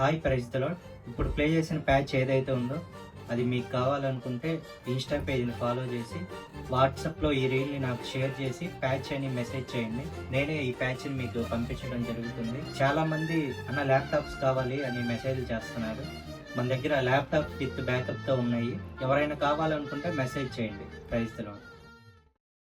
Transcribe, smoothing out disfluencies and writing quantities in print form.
Hi praise the Lord. ఇప్పుడు play చేసిన patch ఏదైతే ఉందో అది మీకు కావాలనుకుంటే ఇన్స్టా పేజ్ని ఫాలో చేసి వాట్సాప్లో ఈ రీల్ని నాకు షేర్ చేసి ప్యాచ్ అని మెసేజ్ చేయండి. నేనే ఈ ప్యాచ్ని మీకు పంపించడం జరుగుతుంది. చాలామంది అన్న ల్యాప్టాప్స్ కావాలి అని మెసేజ్లు చేస్తున్నారు. మన దగ్గర ల్యాప్టాప్ విత్ బ్యాకప్తో ఉన్నాయి. ఎవరైనా కావాలనుకుంటే మెసేజ్ చేయండి. Praise the lord.